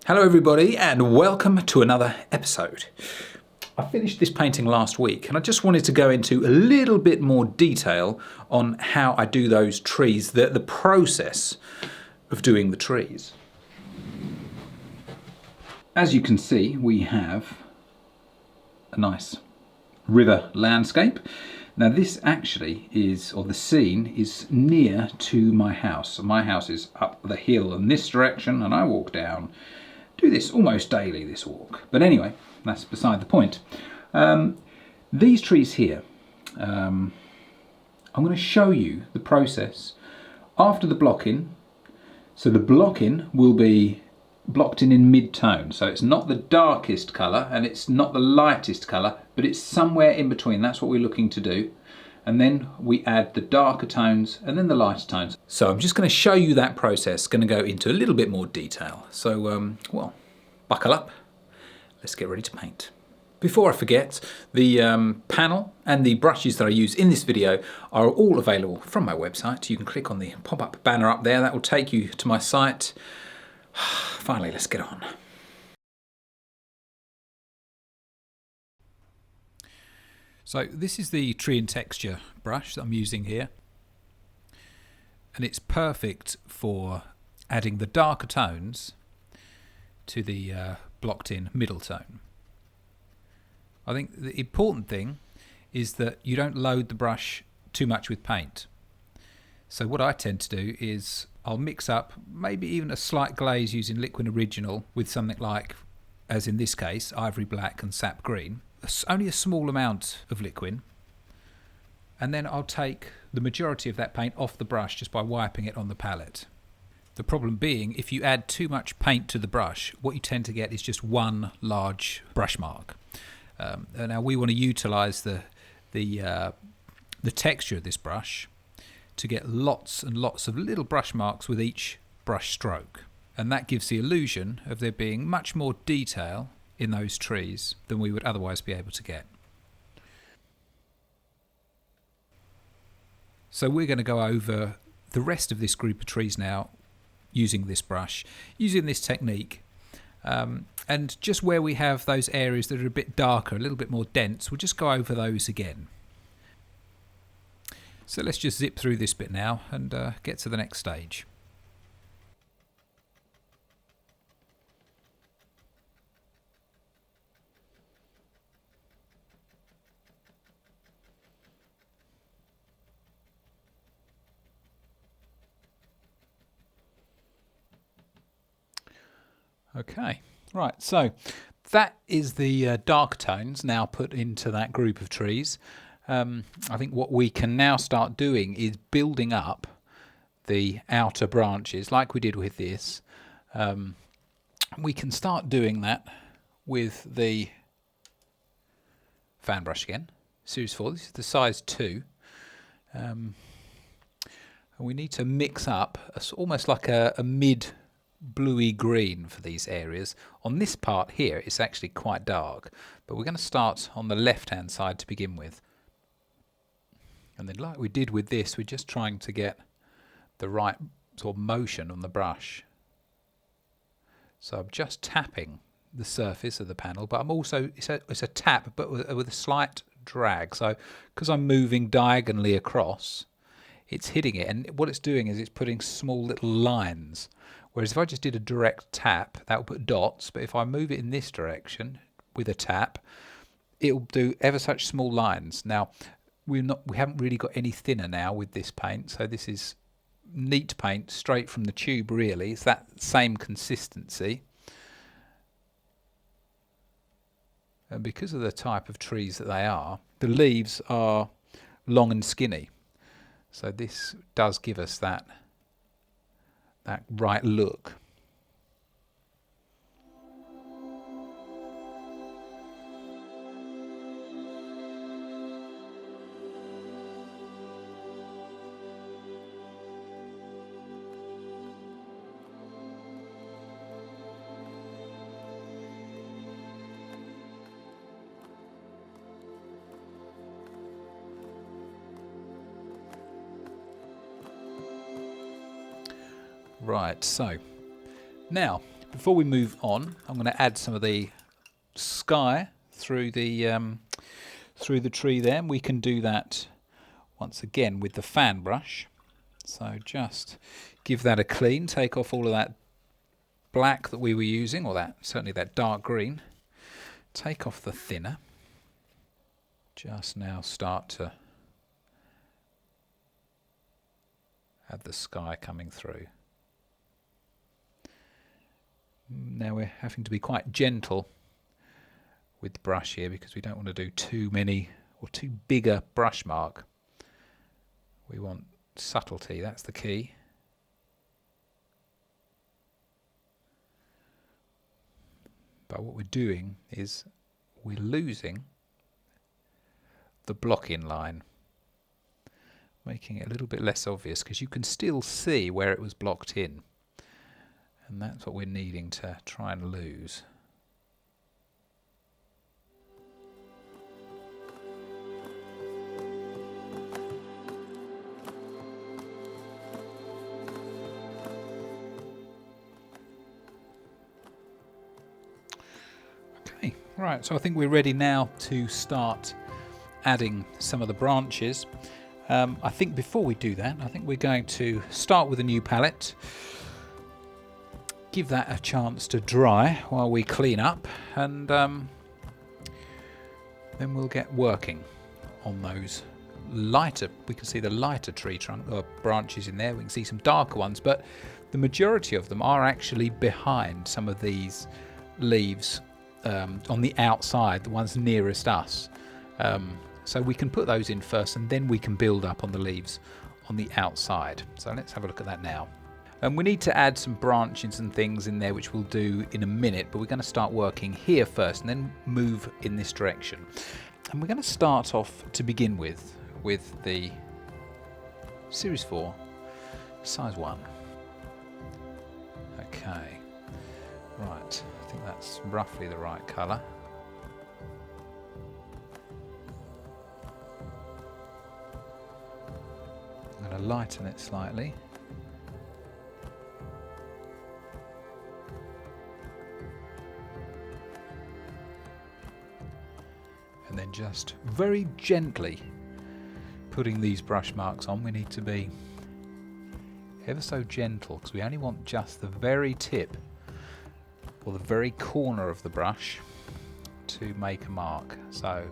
Hello everybody and welcome to another episode. I finished this painting last week and I just wanted to go into a little bit more detail on how I do those trees, the process of doing the trees. As you can see, we have a nice river landscape. Now this actually is, or the scene is near to my house. My house is up the hill in this direction and I walk down. Do this almost daily, this walk. But anyway, that's beside the point. These trees here, I'm going to show you the process after the block-in. So the block-in will be blocked in mid-tone. So it's not the darkest colour and it's not the lightest colour, but it's somewhere in between. That's what we're looking to do. And then we add the darker tones and then the lighter tones. So I'm just going to show you that process, going to go into a little bit more detail. So, well, buckle up, let's get ready to paint. Before I forget, the panel and the brushes that I use in this video are all available from my website. You can click on the pop-up banner up there, that will take you to my site. Finally, let's get on. So this is the tree and texture brush that I'm using here, and it's perfect for adding the darker tones to the blocked in middle tone. I think the important thing is that you don't load the brush too much with paint. So what I tend to do is I'll mix up maybe even a slight glaze using liquid original with something like, as in this case, ivory black and sap green. Only a small amount of liquid, and then I'll take the majority of that paint off the brush just by wiping it on the palette. The problem being, if you add too much paint to the brush, what you tend to get is just one large brush mark. Now we want to utilise the texture of this brush to get lots and lots of little brush marks with each brush stroke, and that gives the illusion of there being much more detail in those trees than we would otherwise be able to get. So we're going to go over the rest of this group of trees now using this brush, using this technique, and just where we have those areas that are a bit darker, a little bit more dense, we'll just go over those again. So let's just zip through this bit now and get to the next stage. Okay, right, so that is the dark tones now put into that group of trees. I think what we can now start doing is building up the outer branches like we did with this. We can start doing that with the fan brush again, Series 4, this is the size 2. And we need to mix up almost like a mid bluey green for these areas. On this part here it's actually quite dark, but we're going to start on the left hand side to begin with, and then like we did with this, we're just trying to get the right sort of motion on the brush. So I'm just tapping the surface of the panel, but I'm also, it's a tap but with a slight drag, so because I'm moving diagonally across, it's hitting it, and what it's doing is it's putting small little lines. Whereas if I just did a direct tap, that will put dots, but if I move it in this direction with a tap, it will do ever such small lines. Now, we haven't really got any thinner now with this paint, so this is neat paint straight from the tube really. It's that same consistency. And because of the type of trees that they are, the leaves are long and skinny. So this does give us that right look. Right, so now Before we move on, I'm going to add some of the sky through the tree there, and we can do that once again with the fan brush. So just give that a clean, take off all of that black that we were using, or certainly that dark green. Take off the thinner. Just now start to have the sky coming through. Now we're having to be quite gentle with the brush here because we don't want to do too many or too big a brush mark. We want subtlety, that's the key. But what we're doing is we're losing the block-in line, making it a little bit less obvious because you can still see where it was blocked in. And that's what we're needing to try and lose. Okay, right, so I think we're ready now to start adding some of the branches. I think before we do that, I think we're going to start with a new palette. Give that a chance to dry while we clean up, and then we'll get working on those lighter. We can see the lighter tree trunk or branches in there. We can see some darker ones, but the majority of them are actually behind some of these leaves on the outside, the ones nearest us. So we can put those in first, and then we can build up on the leaves on the outside. So let's have a look at that now. And we need to add some branches and things in there, which we'll do in a minute, but we're going to start working here first and then move in this direction. And we're going to start off to begin with the Series 4, size 1. Okay, right, I think that's roughly the right colour. I'm going to lighten it slightly. And then just very gently putting these brush marks on. We need to be ever so gentle because we only want just the very tip or the very corner of the brush to make a mark. So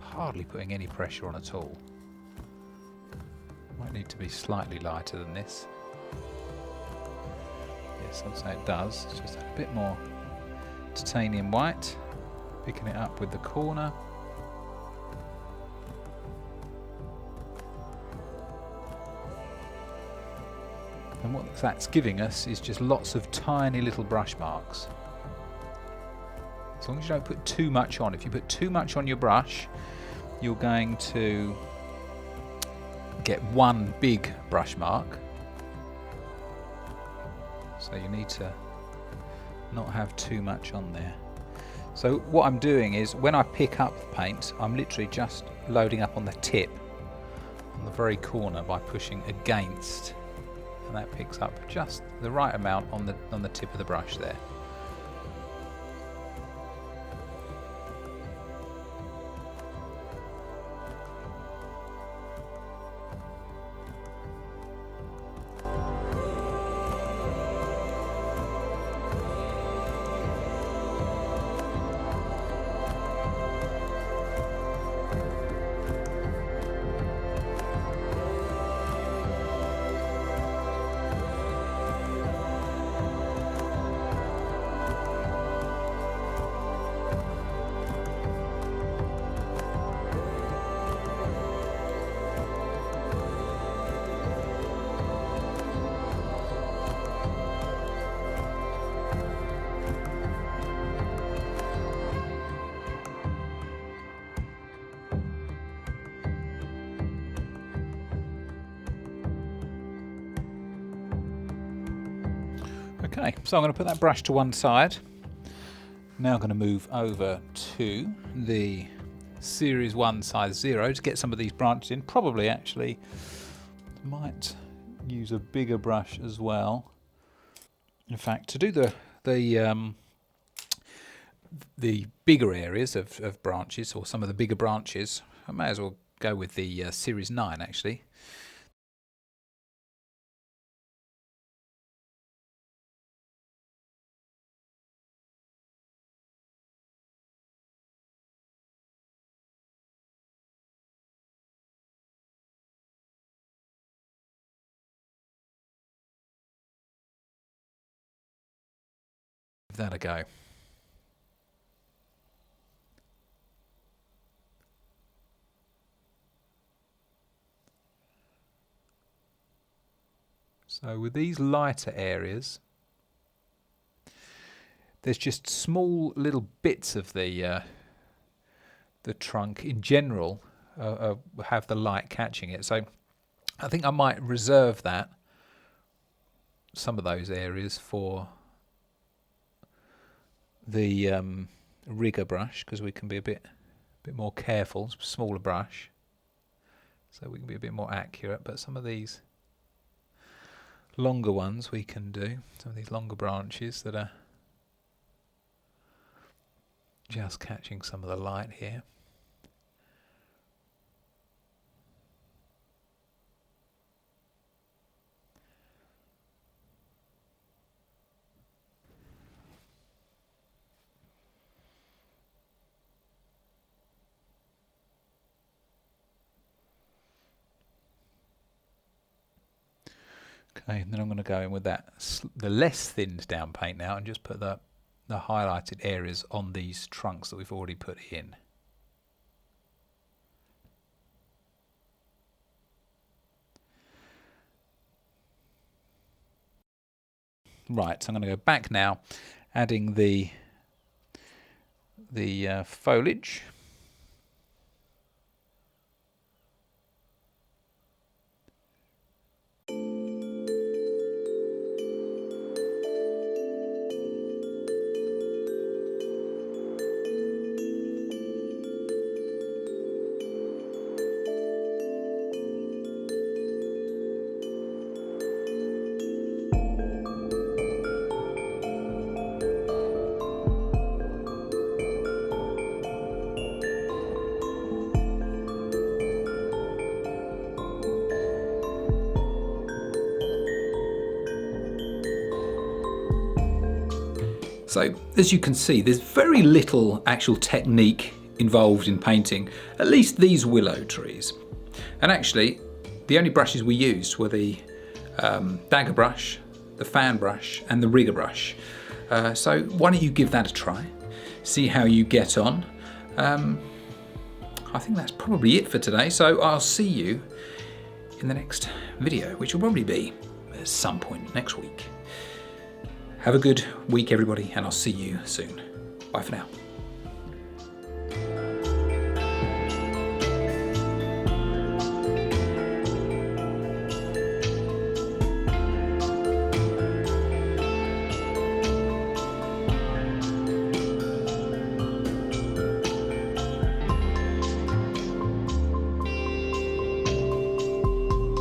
hardly putting any pressure on at all. Might need to be slightly lighter than this. Yes, I'd say it does. It's just a bit more titanium white. Picking it up with the corner. And what that's giving us is just lots of tiny little brush marks. As long as you don't put too much on. If you put too much on your brush, you're going to get one big brush mark. So you need to not have too much on there. So what I'm doing is when I pick up the paint, I'm literally just loading up on the tip, on the very corner, by pushing against. And that picks up just the right amount on the tip of the brush there. Okay, so I'm going to put that brush to one side. Now I'm going to move over to the Series 1 size 0 to get some of these branches in. Probably actually might use a bigger brush as well. In fact, to do the the bigger areas of branches, or some of the bigger branches, I may as well go with the Series 9 actually. Give that a go. So with these lighter areas, there's just small little bits of the trunk in general have the light catching it. So I think I might reserve some of those areas for the rigger brush, because we can be a bit more careful. It's a smaller brush, so we can be a bit more accurate. But some of these longer ones we can do, some of these longer branches that are just catching some of the light here. Okay, and then I'm going to go in with the less thinned down paint now, and just put the highlighted areas on these trunks that we've already put in. Right, so I'm going to go back now, adding the foliage. So as you can see, there's very little actual technique involved in painting at least these willow trees. And actually, the only brushes we used were the dagger brush, the fan brush, and the rigger brush. So why don't you give that a try, see how you get on. I think that's probably it for today, so I'll see you in the next video, which will probably be at some point next week. Have a good week, everybody, and I'll see you soon. Bye for now.